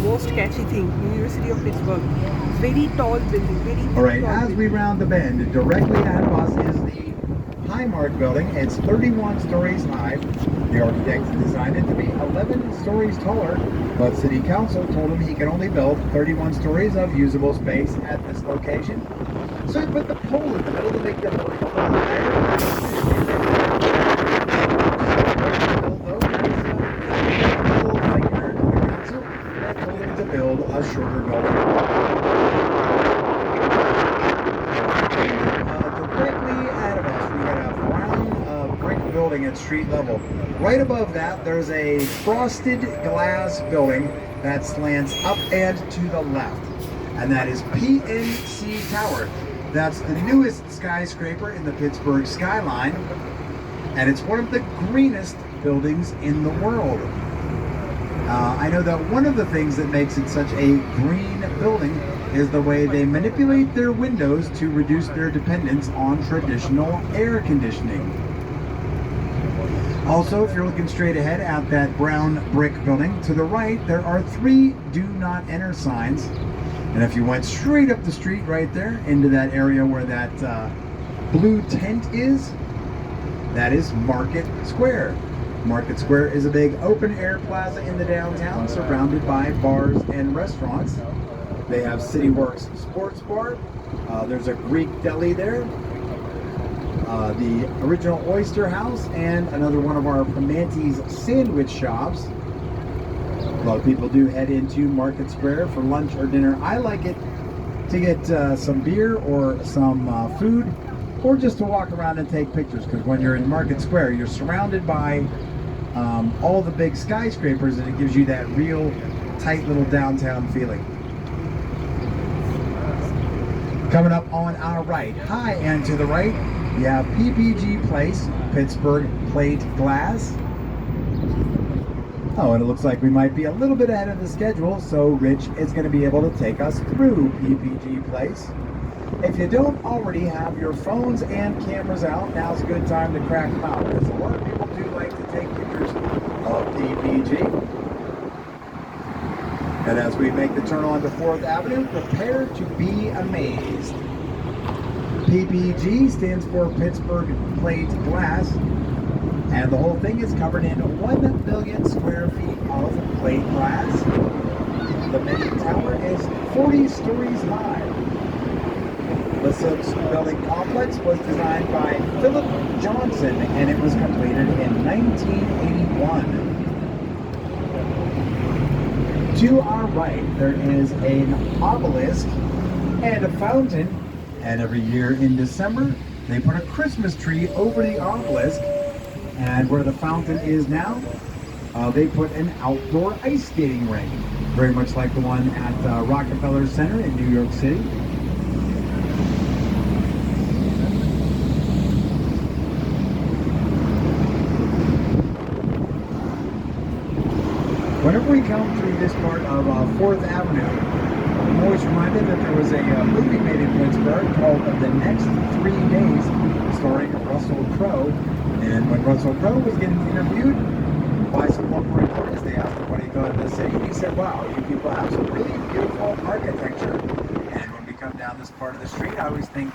most catchy thing. University of Pittsburgh. Very tall building. All right, Tall as we building. round the bend, directly ahead of us is the Highmark building. It's 31 stories high. The architect designed it to be 11 stories taller, but City Council told him he can only build 31 stories of usable space at this location. So he put the pole in the middle to make the building a little higher. To build a shorter building. Directly ahead of us, we got a brown brick building at street level. Right above that, there's a frosted glass building that slants up and to the left, and that is PNC Tower. That's the newest skyscraper in the Pittsburgh skyline, and it's one of the greenest buildings in the world. I know that one of the things that makes it such a green building is the way they manipulate their windows to reduce their dependence on traditional air conditioning. Also, if you're looking straight ahead at that brown brick building, to the right there are 3 do not enter signs. And if you went straight up the street right there into that area where that blue tent is, that is Market Square. Market Square is a big open air plaza in the downtown surrounded by bars and restaurants. They have CityWorks Sports Bar. There's a Greek deli there. The Original Oyster House and another one of our Primanti's sandwich shops. A lot of people do head into Market Square for lunch or dinner. I like it to get some beer or some food, or just to walk around and take pictures, because when you're in Market Square, you're surrounded by all the big skyscrapers, and it gives you that real tight little downtown feeling. Coming up on our right, high and to the right, you have PPG Place, Pittsburgh Plate Glass. Oh, and it looks like we might be a little bit ahead of the schedule, so Rich is going to be able to take us through PPG Place. If you don't already have your phones and cameras out, now's a good time to crack them out, because a lot of people do like to take pictures of PPG. And as we make the turn onto 4th Avenue, prepare to be amazed. PPG stands for Pittsburgh Plate Glass, and the whole thing is covered in 1 million square feet of plate glass. The main tower is 40 stories high. The Silks building complex was designed by Philip Johnson, and it was completed in 1981. To our right, there is an obelisk and a fountain, and every year in December, they put a Christmas tree over the obelisk, and where the fountain is now, they put an outdoor ice skating rink, very much like the one at Rockefeller Center in New York City. Whenever we come through this part of 4th Avenue, I'm always reminded that there was a movie made in Pittsburgh called The Next 3 Days, starring Russell Crowe. And when Russell Crowe was getting interviewed by some local reporters, they asked him what he thought of the city. He said, "Wow, you people have some really beautiful architecture." And when we come down this part of the street, I always think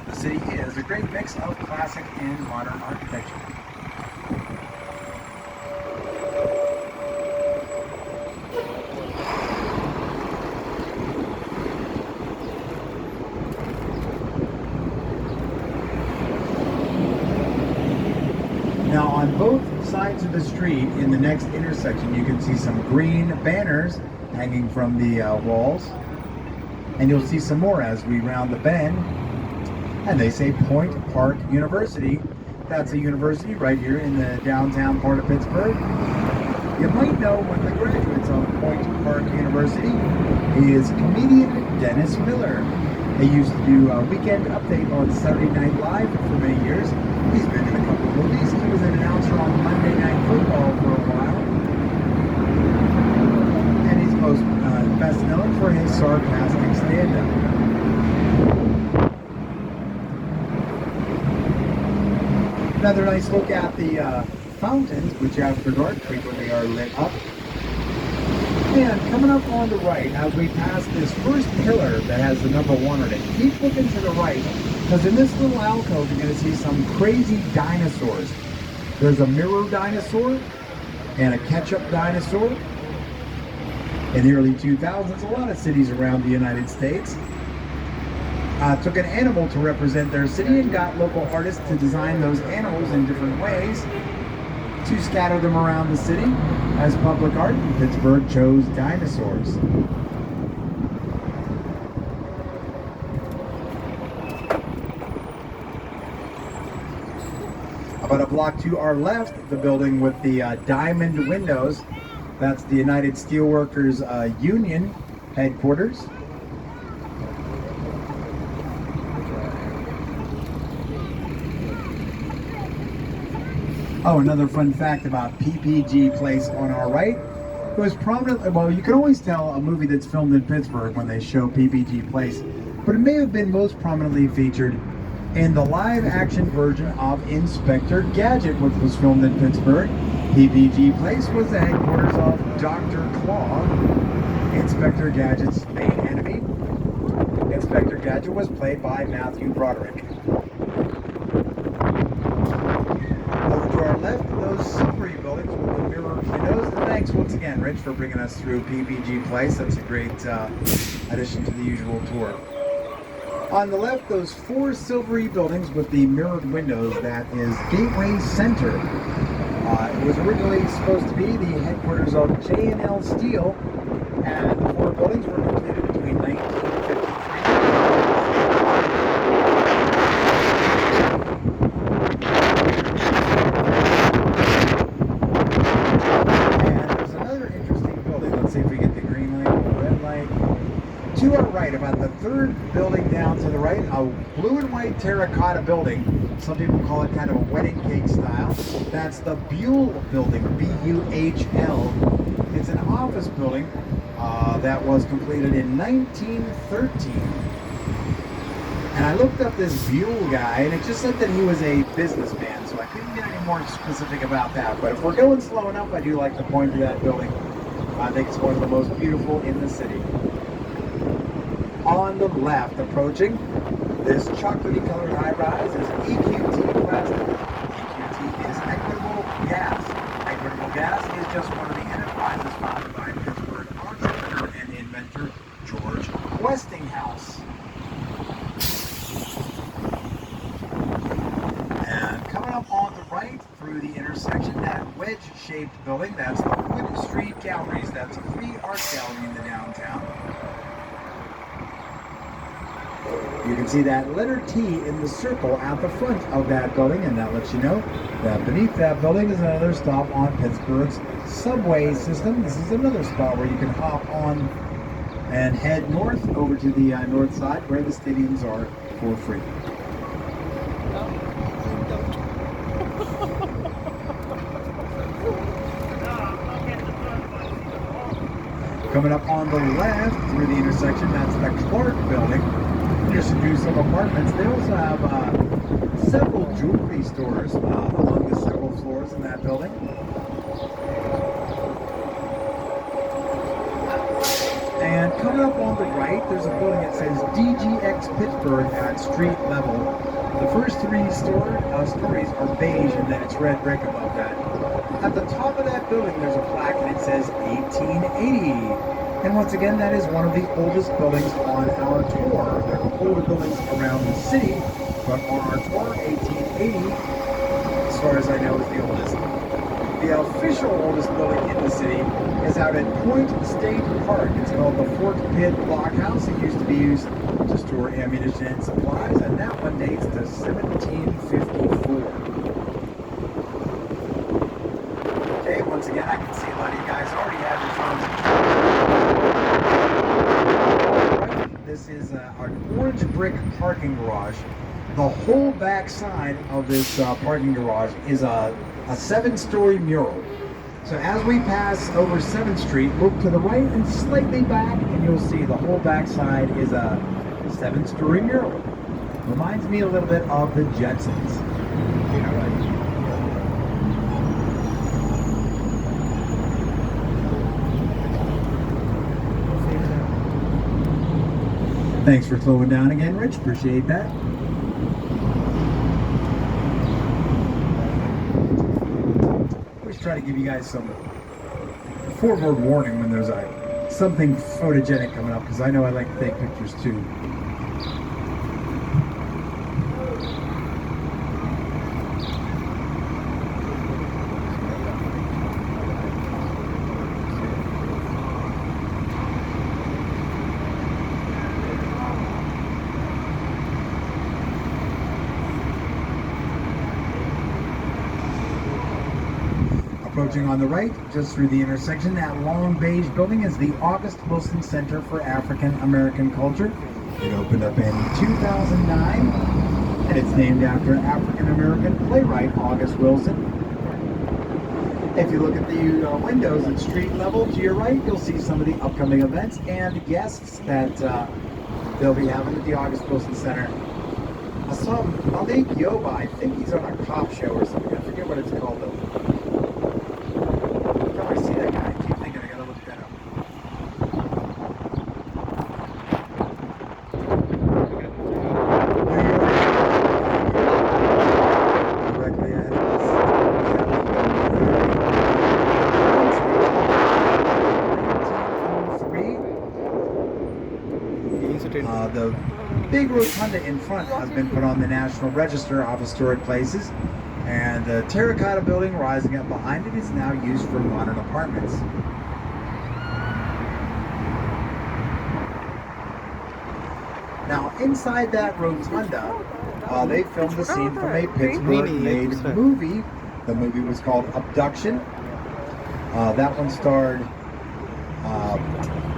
the city is a great mix of classic and modern architecture. Now on both sides of the street in the next intersection, you can see some green banners hanging from the walls. And you'll see some more as we round the bend. And they say Point Park University. That's a university right here in the downtown part of Pittsburgh. You might know one of the graduates of Point Park University is comedian Dennis Miller. He used to do a Weekend Update on Saturday Night Live for many years. He's been in a couple of movies. He was an announcer on Monday Night Football for a while. And he's most best known for his sarcastic stand-up. Another nice look at the fountains, which after dark frequently are lit up. And coming up on the right, as we pass this first pillar that has the number 1 on it, keep looking to the right, because in this little alcove, you're going to see some crazy dinosaurs. There's a mirror dinosaur and a ketchup dinosaur. In the early 2000s, a lot of cities around the United States took an animal to represent their city and got local artists to design those animals in different ways to scatter them around the city as public art. Pittsburgh chose dinosaurs. About a block to our left, the building with the diamond windows, that's the United Steelworkers Union headquarters. Oh, another fun fact about PPG Place on our right. It was prominent, well, you can always tell a movie that's filmed in Pittsburgh when they show PPG Place, but it may have been most prominently featured in the live-action version of Inspector Gadget, which was filmed in Pittsburgh. PPG Place was the headquarters of Dr. Claw, Inspector Gadget's main enemy. Inspector Gadget was played by Matthew Broderick. Over to our left, those silvery buildings with the mirror windows. And thanks once again, Rich, for bringing us through PPG Place. That's a great addition to the usual tour. On the left, those 4 silvery buildings with the mirrored windows, that is Gateway Center. It was originally supposed to be the headquarters of J&L Steel, and the 4 buildings were completed between 1953. And there's another interesting building. Let's see if we get the green light or the red light. To our right, about the 3rd building down to the right, a blue and white terracotta building. Some people call it kind of a wedding cake style. That's the Buhl Building, B-U-H-L. It's an office building that was completed in 1913. And I looked up this Buhl guy, and it just said that he was a businessman, so I couldn't get any more specific about that. But if we're going slow enough, I do like to point to that building. I think it's one of the most beautiful in the city. On the left, approaching, this chocolatey colored high-rise is EQT Plastic. EQT is Equitable Gas. Equitable Gas is just one of the enterprises founded by Pittsburgh entrepreneur and inventor George Westinghouse. And coming up on the right through the intersection, that wedge-shaped building, that's the Wood Street Galleries. That's a free art gallery in the downtown. You can see that letter T in the circle at the front of that building, and that lets you know that beneath that building is another stop on Pittsburgh's subway system. This is another spot where you can hop on and head north over to the north side where the stadiums are for free. Coming up on the left through the intersection, that's the Clark Building. Just to do some apartments. They also have several jewelry stores along the several floors in that building. And coming up on the right, there's a building that says DGX Pittsburgh at street level. The first 3 stories are beige, and then it's red brick above that. At the top of that building, there's a plaque, and it says 1880. And once again, that is one of the oldest buildings on our tour. There are older buildings around the city, but on our tour, 1880, as far as I know, is the oldest. The official oldest building in the city is out at Point State Park. It's called the Fort Pitt Blockhouse. It used to be used to store ammunition and supplies, and that one dates to 1754. Okay, once again, I can see a lot of you guys already have your phones. This is an orange brick parking garage. The whole back side of this parking garage is a 7-story mural. So as we pass over 7th Street, look to the right and slightly back, and you'll see the whole back side is a 7-story mural. Reminds me a little bit of the Jetsons. Thanks for slowing down again, Rich. Appreciate that. Always try to give you guys some forward warning when there's something photogenic coming up, because I know I like to take pictures too. Approaching on the right, just through the intersection, that long beige building is the August Wilson Center for African American Culture. It opened up in 2009, and it's named after African American playwright August Wilson. If you look at the windows at street level to your right, you'll see some of the upcoming events and guests that they'll be having at the August Wilson Center. I saw Malik Yoba. I think he's on a cop show or something. I forget what it's called though. I see that guy. I keep thinking I gotta look that up. Directly ahead of us. The big rotunda in front has been put on the National Register of Historic Places, and the terracotta building rising up behind it is now used for modern apartments. Now, inside that rotunda, they filmed the scene from a Pittsburgh-made movie. The movie was called Abduction. That one starred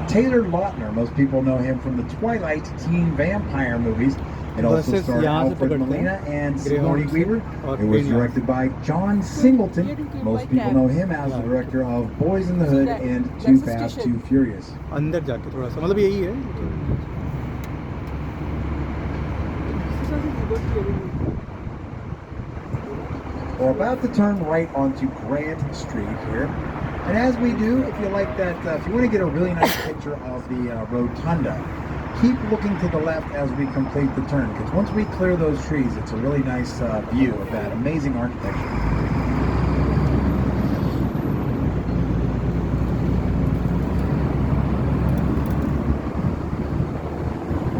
Taylor Lautner. Most people know him from the Twilight teen vampire movies. It also starred Alfred Molina and Sigourney Weaver. It was directed by John Singleton. Most people know him as the director of Boys in the Hood and Too Fast, Too Furious. अंदर जाके थोड़ा सा मतलब यही है We're about to turn right onto Grant Street here. And as we do, if you like that, if you want to get a really nice picture of the rotunda, keep looking to the left as we complete the turn, because once we clear those trees, it's a really nice view of that amazing architecture.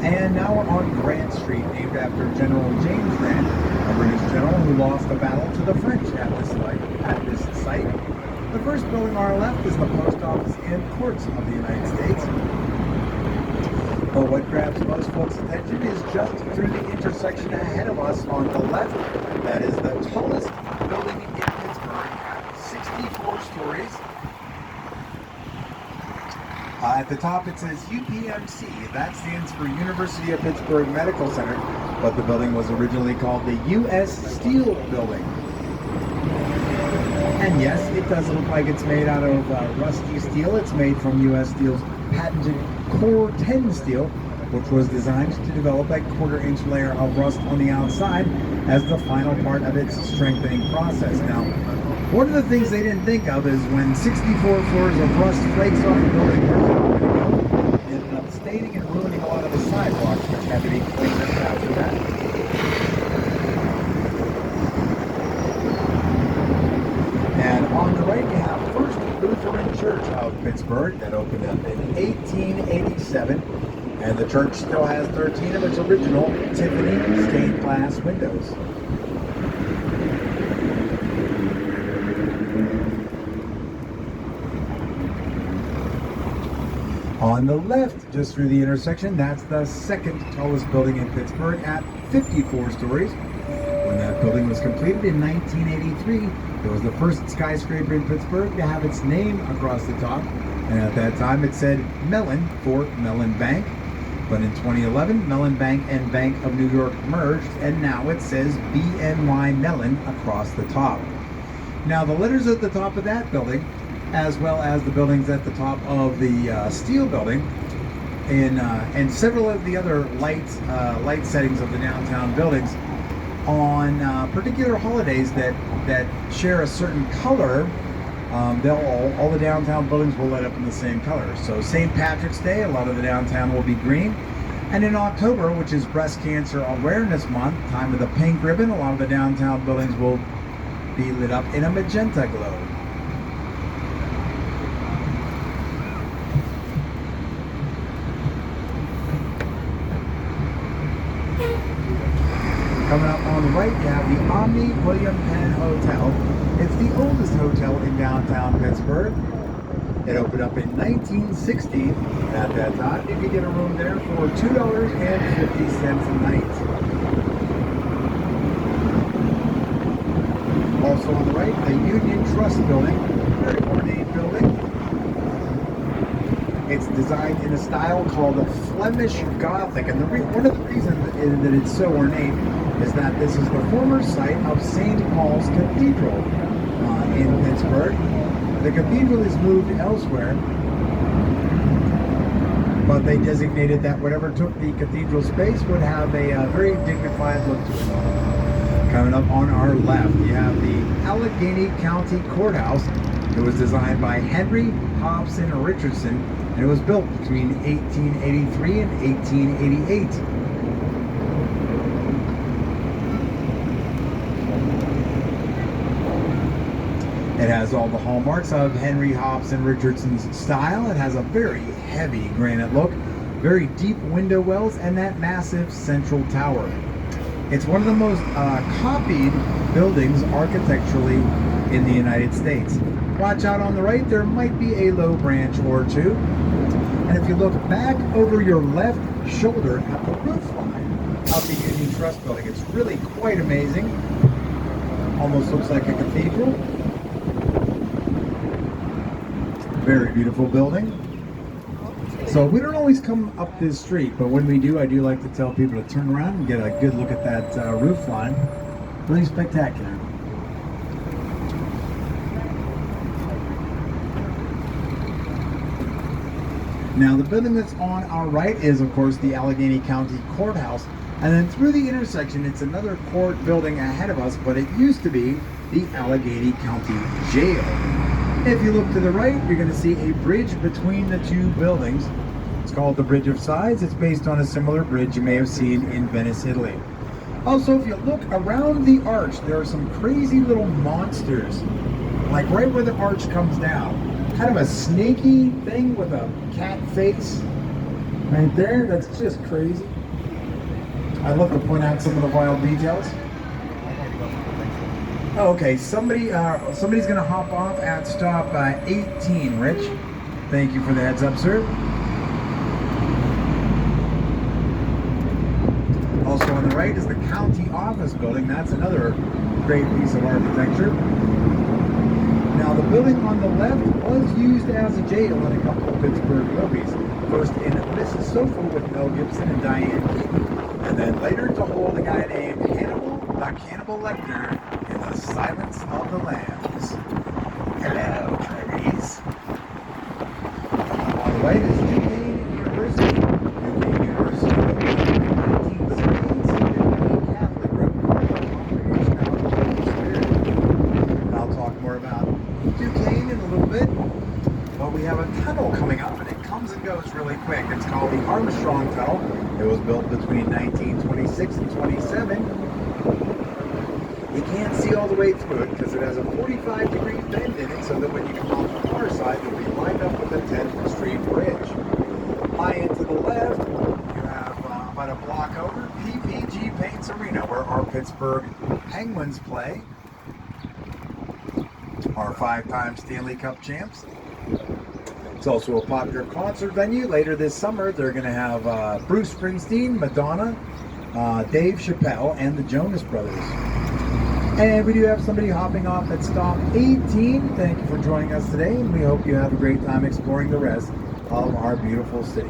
And now we're on Grant Street, named after General James Grant, a British general who lost a battle to the French at this site. The first building on our left is the post office and courts of the United States. But what grabs most folks' attention is just through the intersection ahead of us on the left. That is the tallest building in Pittsburgh at 64 stories. At the top it says UPMC. That stands for University of Pittsburgh Medical Center, but the building was originally called the U.S. Steel Building. And yes, it does look like it's made out of rusty steel. It's made from U.S. Steel's patented Core 10 steel, which was designed to develop a quarter-inch layer of rust on the outside as the final part of its strengthening process. Now, one of the things they didn't think of is when 64 floors of rust flakes off the building, where's it all going to go? It ended up staining and ruining a lot of the sidewalks, which had to be cleaned up after that. And on the right, you have First Lutheran Church of Pittsburgh that opened up in 1887. And the church still has 13 of its original Tiffany stained glass windows. On the left, just through the intersection, that's the second tallest building in Pittsburgh at 54 stories. When that building was completed in 1983, it was the first skyscraper in Pittsburgh to have its name across the top. And at that time, it said Mellon for Mellon Bank. But in 2011, Mellon Bank and Bank of New York merged, and now it says BNY Mellon across the top. Now, the letters at the top of that building, as well as the buildings at the top of the steel building, and several of the other light settings of the downtown buildings, on particular holidays that share a certain color, all the downtown buildings will light up in the same color. So St. Patrick's Day, a lot of the downtown will be green. And in October, which is Breast Cancer Awareness Month, time of the pink ribbon, a lot of the downtown buildings will be lit up in a magenta glow. Coming up on the right, you have the Omni William Penn Hotel. It's the oldest hotel in downtown Pittsburgh. It opened up in 1960. At that time, you could get a room there for $2.50 a night. Also on the right, the Union Trust Building, very ornate building. It's designed in a style called Flemish Gothic, and one of the reasons that it's so ornate is that this is the former site of St. Paul's Cathedral in Pittsburgh. The cathedral is moved elsewhere, but they designated that whatever took the cathedral space would have a very dignified look to it. Coming up on our left, you have the Allegheny County Courthouse. It was designed by Henry Hobson Richardson, and it was built between 1883 and 1888. It has all the hallmarks of Henry Hobson Richardson's style. It has a very heavy granite look, very deep window wells, and that massive central tower. It's one of the most copied buildings architecturally in the United States. Watch out on the right, there might be a low branch or two. And if you look back over your left shoulder at the roof line of the Union Trust Building, it's really quite amazing. Almost looks like a cathedral. Very beautiful building. So we don't always come up this street, but when we do, I do like to tell people to turn around and get a good look at that roof line. Really spectacular. Now the building that's on our right is of course the Allegheny County Courthouse, and then through the intersection it's another court building ahead of us, but it used to be the Allegheny County Jail. If you look to the right, you're going to see a bridge between the two buildings. It's called the Bridge of Sighs. It's based on a similar bridge you may have seen in Venice, Italy. Also, if you look around the arch, there are some crazy little monsters, like right where the arch comes down. Kind of a snaky thing with a cat face right there. That's just crazy. I'd love to point out some of the wild details. Oh, okay, somebody's gonna hop off at stop 18, Rich. Thank you for the heads up, sir. Also on the right is the county office building. That's another great piece of architecture. Now the building on the left was used as a jail in a couple of Pittsburgh movies. First in Mrs. Sofa with Mel Gibson and Diane Keaton, and then later to hold a guy named Hannibal Lecter in The Silence of the Lambs. Hello, Clarice. On the right is Duquesne University. Duquesne University was in 1916 Catholic congregation out of the Holy Spirit. And I'll talk more about Duquesne in a little bit. But we have a tunnel coming up, and it comes and goes really quick. It's called the Armstrong Tunnel. It was built between 1926 and 27. You can't see all the way through it because it has a 45-degree bend in it, so that when you come off the far side, you'll be lined up with the 10th Street Bridge. Lying to the left, you have about a block over, PPG Paints Arena, where our Pittsburgh Penguins play. Our 5-time Stanley Cup champs. It's also a popular concert venue. Later this summer, they're going to have Bruce Springsteen, Madonna, Dave Chappelle, and the Jonas Brothers. And we do have somebody hopping off at stop 18. Thank you for joining us today, and we hope you have a great time exploring the rest of our beautiful city.